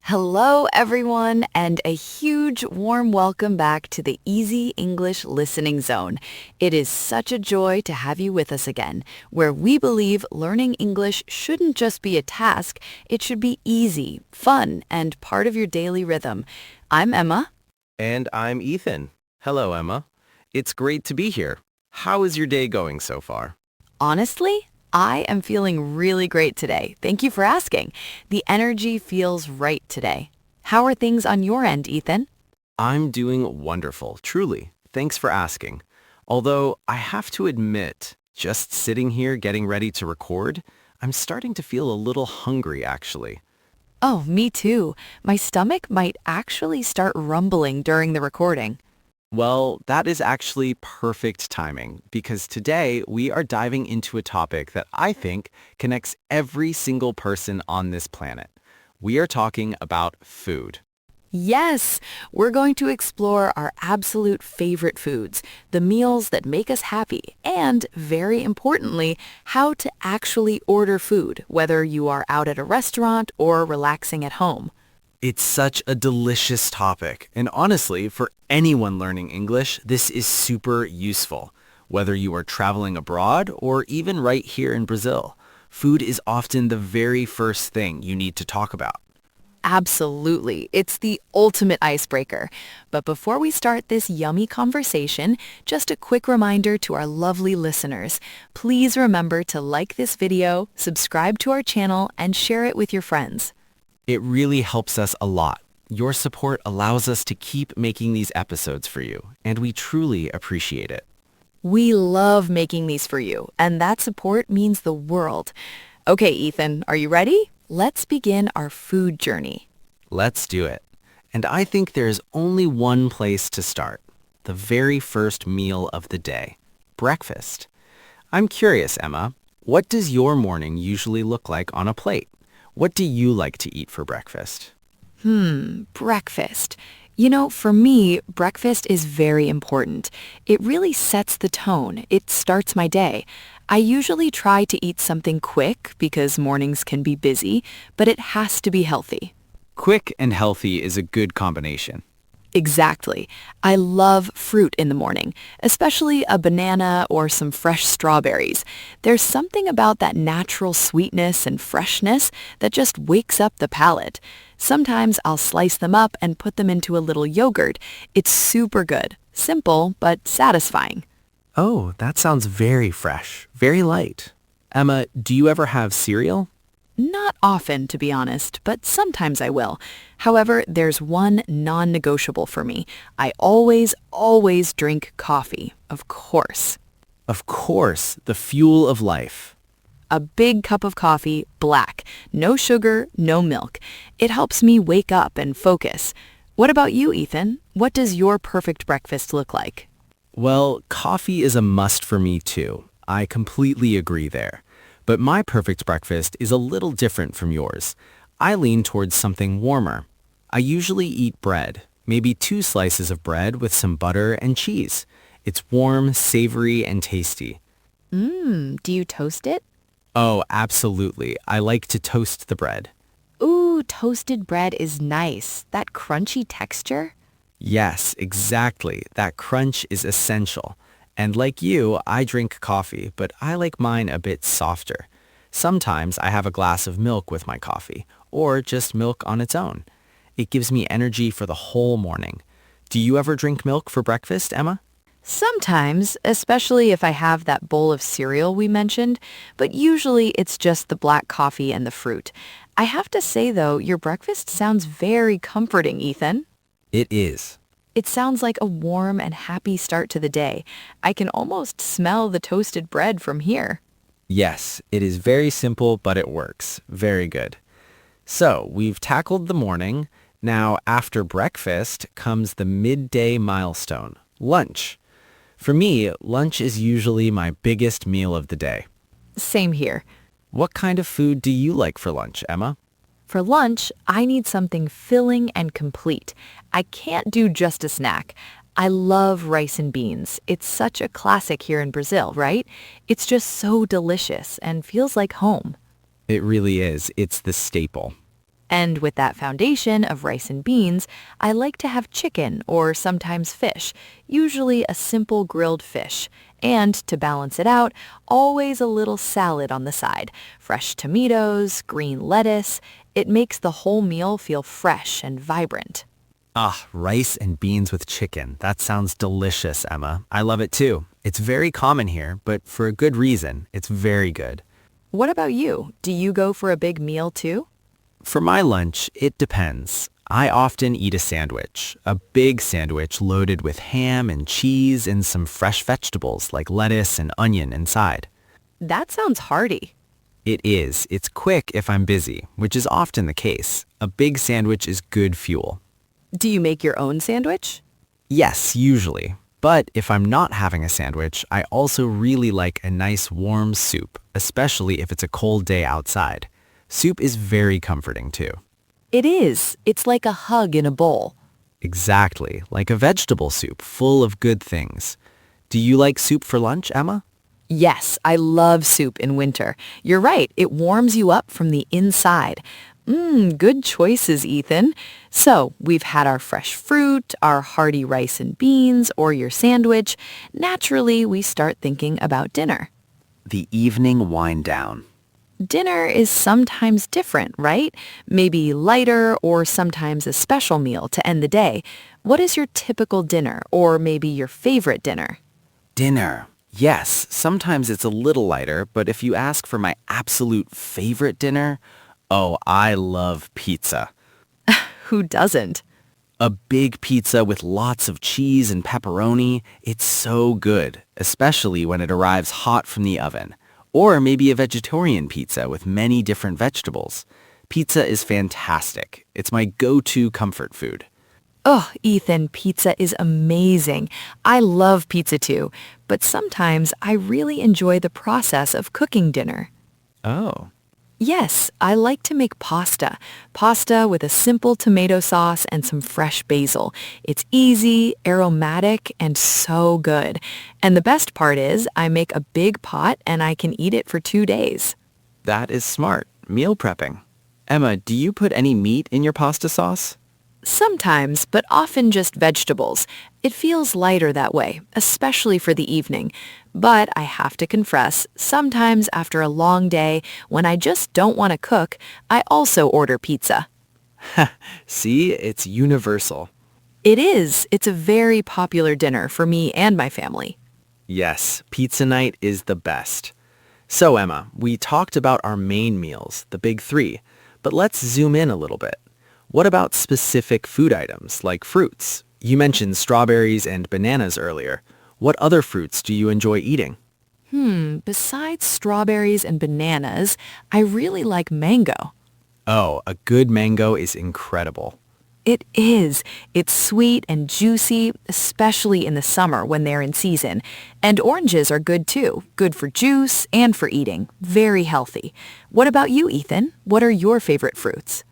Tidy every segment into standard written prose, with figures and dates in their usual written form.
Hello, everyone, and a huge warm welcome back to the Easy English Listening Zone. It is such a joy to have you with us again, where we believe learning English shouldn't just be a task, it should be easy, fun, and part of your daily rhythm. I'm Emma. And I'm Ethan. Hello, Emma. It's great to be here. How is your day going so far? Honestly, I am feeling really great today. Thank you for asking. The energy feels right today. How are things on your end, Ethan? I'm doing wonderful, truly. Thanks for asking. Although I have to admit, just sitting here getting ready to record, I'm starting to feel a little hungry, actually. Oh, me too. My stomach might actually start rumbling during the recording. Well, that is actually perfect timing because today we are diving into a topic that I think connects every single person on this planet. We are talking about food. Yes, we're going to explore our absolute favorite foods, the meals that make us happy, and, very importantly, how to actually order food, whether you are out at a restaurant or relaxing at home. It's such a delicious topic, and honestly, for anyone learning English, this is super useful. Whether you are traveling abroad or even right here in Brazil, food is often the very first thing you need to talk about. Absolutely. It's the ultimate icebreaker. But before we start this yummy conversation, just a quick reminder to our lovely listeners. Please remember to like this video, subscribe to our channel, and share it with your friends. It really helps us a lot. Your support allows us to keep making these episodes for you, and we truly appreciate it. We love making these for you, and that support means the world. Okay, Ethan, are you ready? Let's begin our food journey. Let's do it. And I think there's only one place to start. The very first meal of the day. Breakfast. I'm curious, Emma, what does your morning usually look like on a plate? What do you like to eat for breakfast? Breakfast. You know, for me, breakfast is very important. It really sets the tone. It starts my day. I usually try to eat something quick because mornings can be busy, but it has to be healthy. Quick and healthy is a good combination. Exactly. I love fruit in the morning, especially a banana or some fresh strawberries. There's something about that natural sweetness and freshness that just wakes up the palate. Sometimes I'll slice them up and put them into a little yogurt. It's super good. Simple, but satisfying. Oh, that sounds very fresh, very light. Emma, do you ever have cereal? Not often, to be honest, but sometimes I will. However, there's one non-negotiable for me. I always drink coffee, of course. Of course, the fuel of life. A big cup of coffee, black. No sugar, no milk. It helps me wake up and focus. What about you, Ethan? What does your perfect breakfast look like? Well, coffee is a must for me too. I completely agree there. But my perfect breakfast is a little different from yours. I lean towards something warmer. I usually eat bread, maybe 2 slices of bread with some butter and cheese. It's warm, savory, and tasty. Do you toast it? Oh, absolutely. I like to toast the bread. Ooh, toasted bread is nice. That crunchy texture? Yes, exactly. That crunch is essential. And like you, I drink coffee, but I like mine a bit softer. Sometimes I have a glass of milk with my coffee, or just milk on its own. It gives me energy for the whole morning. Do you ever drink milk for breakfast, Emma? Sometimes, especially if I have that bowl of cereal we mentioned, but usually it's just the black coffee and the fruit. I have to say, though, your breakfast sounds very comforting, Ethan. It is. It sounds like a warm and happy start to the day. I can almost smell the toasted bread from here. Yes, it is very simple, but it works. Very good. So, we've tackled the morning. Now, after breakfast comes the midday milestone, lunch. For me, lunch is usually my biggest meal of the day. Same here. What kind of food do you like for lunch, Emma? For lunch, I need something filling and complete. I can't do just a snack. I love rice and beans. It's such a classic here in Brazil, right? It's just so delicious and feels like home. It really is. It's the staple. And with that foundation of rice and beans, I like to have chicken or sometimes fish, usually a simple grilled fish. And to balance it out, always a little salad on the side. Fresh tomatoes, green lettuce. It makes the whole meal feel fresh and vibrant. Ah, rice and beans with chicken. That sounds delicious, Emma. I love it too. It's very common here, but for a good reason. It's very good. What about you? Do you go for a big meal too? For my lunch, it depends. I often eat a sandwich, a big sandwich loaded with ham and cheese and some fresh vegetables like lettuce and onion inside. That sounds hearty. It is. It's quick if I'm busy, which is often the case. A big sandwich is good fuel. Do you make your own sandwich? Yes, usually. But if I'm not having a sandwich, I also really like a nice warm soup, especially if it's a cold day outside. Soup is very comforting too. It is. It's like a hug in a bowl. Exactly, like a vegetable soup full of good things. Do you like soup for lunch, Emma? Yes, I love soup in winter. You're right, it warms you up from the inside. Good choices, Ethan. So, we've had our fresh fruit, our hearty rice and beans, or your sandwich. Naturally, we start thinking about dinner. The evening wind down. Dinner is sometimes different, right? Maybe lighter or sometimes a special meal to end the day. What is your typical dinner or maybe your favorite dinner? Dinner. Yes, sometimes it's a little lighter, but if you ask for my absolute favorite dinner, oh, I love pizza. Who doesn't? A big pizza with lots of cheese and pepperoni, it's so good, especially when it arrives hot from the oven. Or maybe a vegetarian pizza with many different vegetables. Pizza is fantastic. It's my go-to comfort food. Oh, Ethan, pizza is amazing. I love pizza too, but sometimes I really enjoy the process of cooking dinner. Oh. Yes, I like to make pasta. Pasta with a simple tomato sauce and some fresh basil. It's easy, aromatic, and so good. And the best part is I make a big pot and I can eat it for 2 days. That is smart. Meal prepping. Emma, do you put any meat in your pasta sauce? Sometimes, but often just vegetables. It feels lighter that way, especially for the evening. But I have to confess, sometimes after a long day, when I just don't want to cook, I also order pizza. See, it's universal. It is. It's a very popular dinner for me and my family. Yes, pizza night is the best. So, Emma, we talked about our main meals, the big three, but let's zoom in a little bit. What about specific food items like fruits? You mentioned strawberries and bananas earlier. What other fruits do you enjoy eating? Besides strawberries and bananas, I really like mango. Oh, a good mango is incredible. It is. It's sweet and juicy, especially in the summer when they're in season. And oranges are good too. Good for juice and for eating. Very healthy. What about you, Ethan? What are your favorite fruits?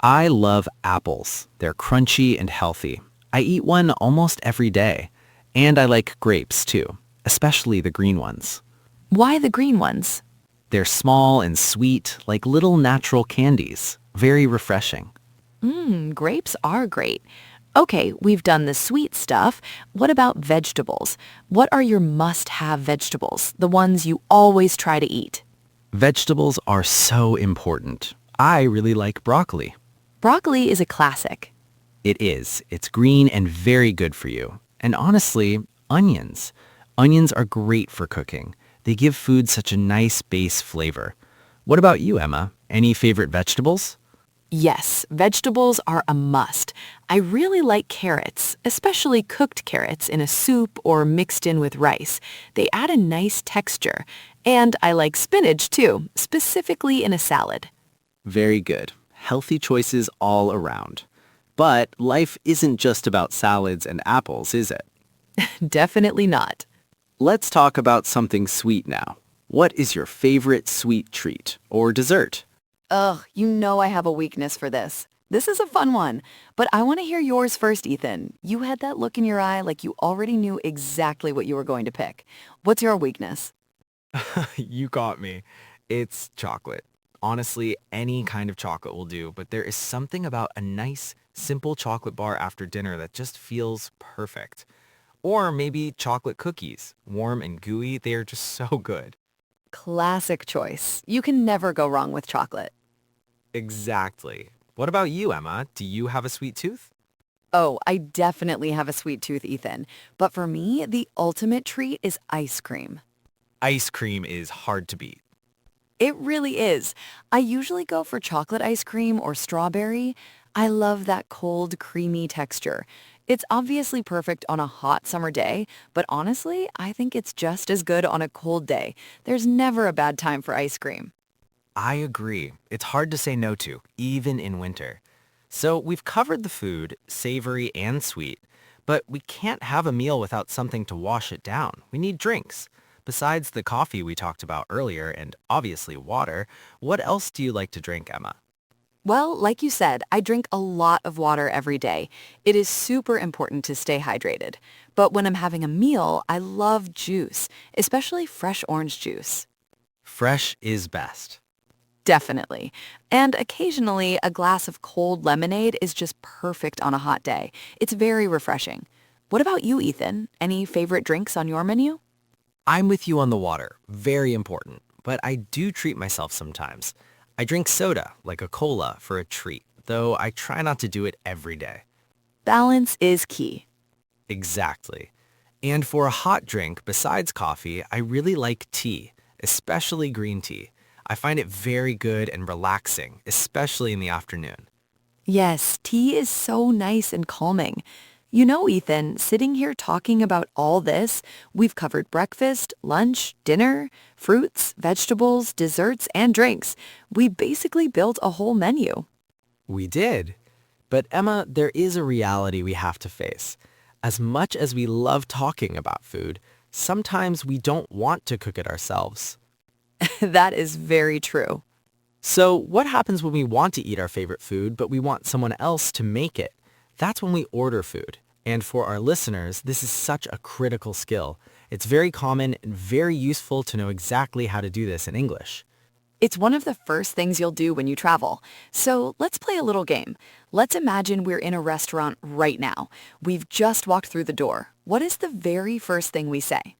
I love apples. They're crunchy and healthy. I eat one almost every day. And I like grapes too, especially the green ones. Why the green ones? They're small and sweet, like little natural candies. Very refreshing. Grapes are great. Okay, we've done the sweet stuff. What about vegetables? What are your must-have vegetables, the ones you always try to eat? Vegetables are so important. I really like broccoli. Broccoli is a classic. It is. It's green and very good for you. And honestly, onions. Onions are great for cooking. They give food such a nice base flavor. What about you, Emma? Any favorite vegetables? Yes, vegetables are a must. I really like carrots, especially cooked carrots in a soup or mixed in with rice. They add a nice texture. And I like spinach too, specifically in a salad. Very good. Healthy choices all around. But life isn't just about salads and apples, is it? Definitely not. Let's talk about something sweet now. What is your favorite sweet treat or dessert? Ugh, you know I have a weakness for this. This is a fun one, but I want to hear yours first, Ethan. You had that look in your eye like you already knew exactly what you were going to pick. What's your weakness? You got me. It's chocolate. Honestly, any kind of chocolate will do, but there is something about a nice, simple chocolate bar after dinner that just feels perfect. Or maybe chocolate cookies, warm and gooey, they are just so good. Classic choice. You can never go wrong with chocolate. Exactly. What about you, Emma? Do you have a sweet tooth? Oh, I definitely have a sweet tooth, Ethan. But for me, the ultimate treat is ice cream. Ice cream is hard to beat. It really is. I usually go for chocolate ice cream or strawberry. I love that cold, creamy texture. It's obviously perfect on a hot summer day, but honestly, I think it's just as good on a cold day. There's never a bad time for ice cream. I agree. It's hard to say no to, even in winter. So we've covered the food, savory and sweet, but we can't have a meal without something to wash it down. We need drinks. Besides the coffee we talked about earlier and obviously water, what else do you like to drink, Emma? Well, like you said, I drink a lot of water every day. It is super important to stay hydrated. But when I'm having a meal, I love juice, especially fresh orange juice. Fresh is best. Definitely. And occasionally, a glass of cold lemonade is just perfect on a hot day. It's very refreshing. What about you, Ethan? Any favorite drinks on your menu? I'm with you on the water. Very important. But I do treat myself sometimes. I drink soda, like a cola, for a treat, though I try not to do it every day. Balance is key. Exactly. And for a hot drink besides coffee, I really like tea, especially green tea. I find it very good and relaxing, especially in the afternoon. Yes, tea is so nice and calming. You know, Ethan, sitting here talking about all this, we've covered breakfast, lunch, dinner, fruits, vegetables, desserts, and drinks. We basically built a whole menu. We did. But Emma, there is a reality we have to face. As much as we love talking about food, sometimes we don't want to cook it ourselves. That is very true. So what happens when we want to eat our favorite food, but we want someone else to make it? That's when we order food. And for our listeners, this is such a critical skill. It's very common and very useful to know exactly how to do this in English. It's one of the first things you'll do when you travel. So let's play a little game. Let's imagine we're in a restaurant right now. We've just walked through the door. What is the very first thing we say?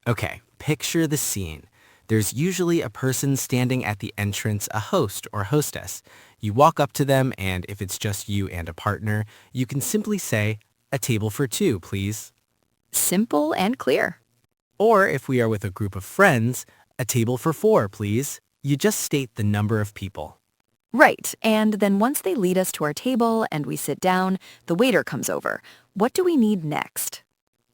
Okay, picture the scene. There's usually a person standing at the entrance, a host or hostess. You walk up to them, and if it's just you and a partner, you can simply say, "A table for two, please." Simple and clear. Or if we are with a group of friends, "A table for four, please." You just state the number of people. Right, and then once they lead us to our table and we sit down, the waiter comes over. What do we need next?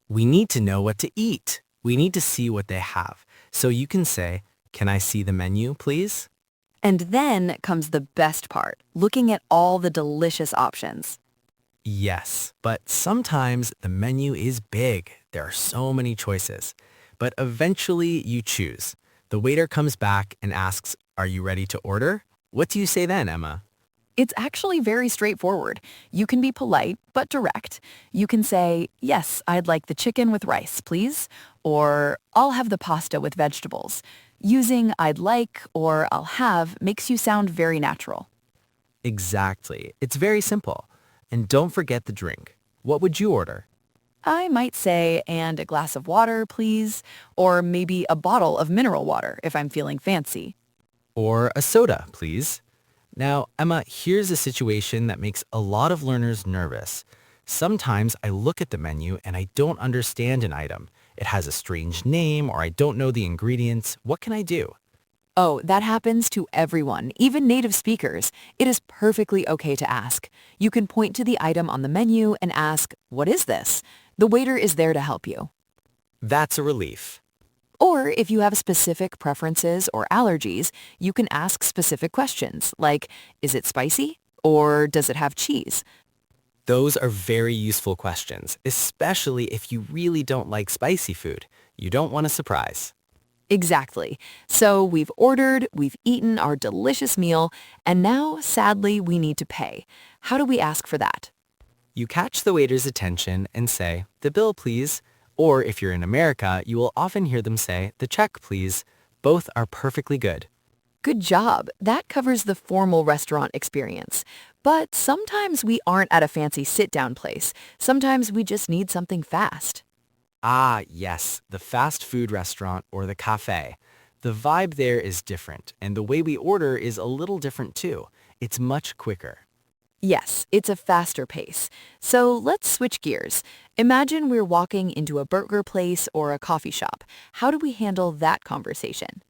We need to know what to eat. We need to see what they have. So you can say, "Can I see the menu, please?" And then comes the best part, looking at all the delicious options. Yes, but sometimes the menu is big. There are so many choices. But eventually you choose. The waiter comes back and asks, "Are you ready to order?" What do you say then, Emma? It's actually very straightforward. You can be polite, but direct. You can say, yes, I'd like the chicken with rice, please. Or, I'll have the pasta with vegetables. Using I'd like or I'll have makes you sound very natural. Exactly. It's very simple. And don't forget the drink. What would you order? I might say, and a glass of water, please. Or maybe a bottle of mineral water if I'm feeling fancy. Or a soda, please. Now, Emma, here's a situation that makes a lot of learners nervous. Sometimes I look at the menu and I don't understand an item. It has a strange name or I don't know the ingredients. What can I do? Oh, that happens to everyone, even native speakers. It is perfectly okay to ask. You can point to the item on the menu and ask, what is this? The waiter is there to help you. That's a relief. Or if you have specific preferences or allergies, you can ask specific questions like, is it spicy? Or does it have cheese? Those are very useful questions, especially if you really don't like spicy food. You don't want a surprise. Exactly. So we've ordered, we've eaten our delicious meal, and now, sadly, we need to pay. How do we ask for that? You catch the waiter's attention and say, "The bill, please." Or if you're in America, you will often hear them say, "The check, please." Both are perfectly good. Good job. That covers the formal restaurant experience. But sometimes we aren't at a fancy sit-down place. Sometimes we just need something fast. Ah, yes, the fast food restaurant or the cafe. The vibe there is different, and the way we order is a little different too. It's much quicker. Yes, it's a faster pace. So let's switch gears. Imagine we're walking into a burger place or a coffee shop. How do we handle that conversation?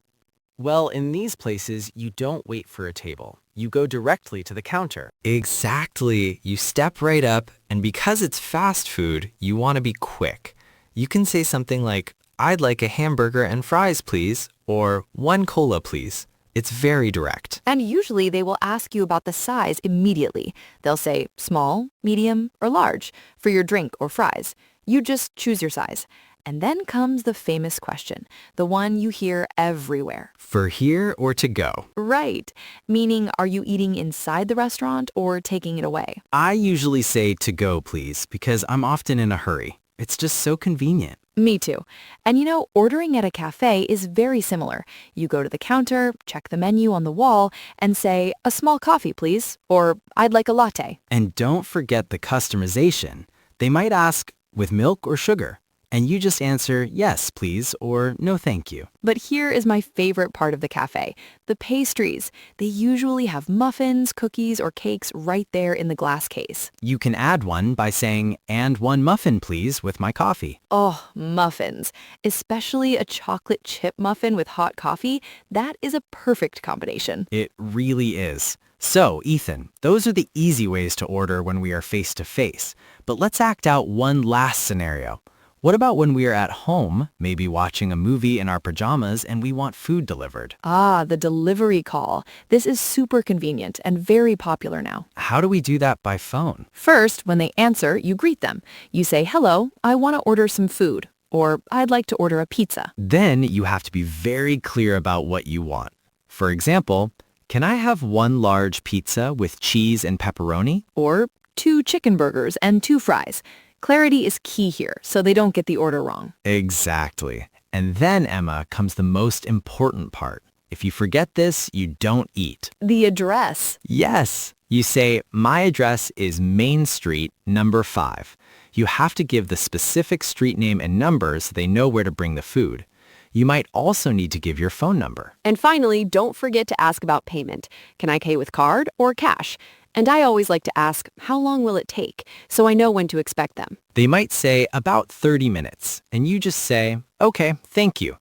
Well, in these places, you don't wait for a table. You go directly to the counter. Exactly. You step right up, and because it's fast food, you want to be quick. You can say something like, "I'd like a hamburger and fries, please," or "one cola, please." It's very direct. And usually they will ask you about the size immediately. They'll say small, medium, or large for your drink or fries. You just choose your size. And then comes the famous question, the one you hear everywhere. For here or to go? Right, meaning are you eating inside the restaurant or taking it away? I usually say to go, please, because I'm often in a hurry. It's just so convenient. Me too. And ordering at a cafe is very similar. You go to the counter, check the menu on the wall, and say, "A small coffee, please," or "I'd like a latte." And don't forget the customization. They might ask, with milk or sugar? And you just answer, "Yes, please," or "No, thank you." But here is my favorite part of the cafe, the pastries. They usually have muffins, cookies, or cakes right there in the glass case. You can add one by saying, "And one muffin, please, with my coffee." Oh, muffins. Especially a chocolate chip muffin with hot coffee. That is a perfect combination. It really is. So, Ethan, those are the easy ways to order when we are face to face. But let's act out one last scenario. What about when we are at home, maybe watching a movie in our pajamas and we want food delivered? Ah, the delivery call. This is super convenient and very popular now. How do we do that by phone? First, when they answer, you greet them. You say, "Hello, I want to order some food," or "I'd like to order a pizza." Then you have to be very clear about what you want. For example, "Can I have one large pizza with cheese and pepperoni?" Or "2 chicken burgers and 2 fries." Clarity is key here, so they don't get the order wrong. Exactly. And then, Emma, comes the most important part. If you forget this, you don't eat. The address. Yes. You say, "My address is Main Street, number 5. You have to give the specific street name and number so they know where to bring the food. You might also need to give your phone number. And finally, don't forget to ask about payment. Can I pay with card or cash? And I always like to ask, how long will it take? So I know when to expect them. They might say about 30 minutes, and you just say, "Okay, thank you."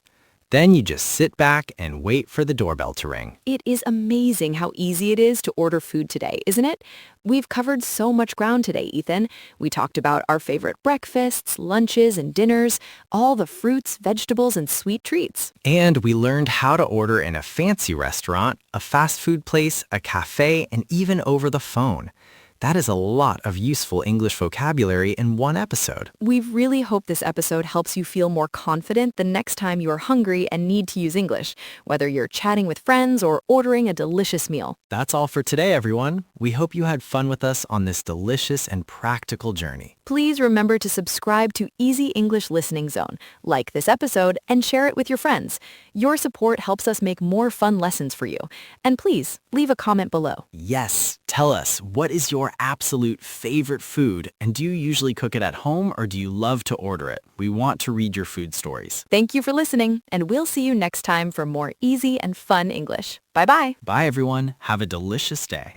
Then you just sit back and wait for the doorbell to ring. It is amazing how easy it is to order food today, isn't it? We've covered so much ground today, Ethan. We talked about our favorite breakfasts, lunches, and dinners, all the fruits, vegetables, and sweet treats. And we learned how to order in a fancy restaurant, a fast food place, a cafe, and even over the phone. That is a lot of useful English vocabulary in one episode. We really hope this episode helps you feel more confident the next time you are hungry and need to use English, whether you're chatting with friends or ordering a delicious meal. That's all for today, everyone. We hope you had fun with us on this delicious and practical journey. Please remember to subscribe to Easy English Listening Zone, like this episode, and share it with your friends. Your support helps us make more fun lessons for you. And please, leave a comment below. Yes, tell us, what is your absolute favorite food? And do you usually cook it at home or do you love to order it? We want to read your food stories. Thank you for listening, and we'll see you next time for more easy and fun English. Bye-bye. Bye, everyone. Have a delicious day.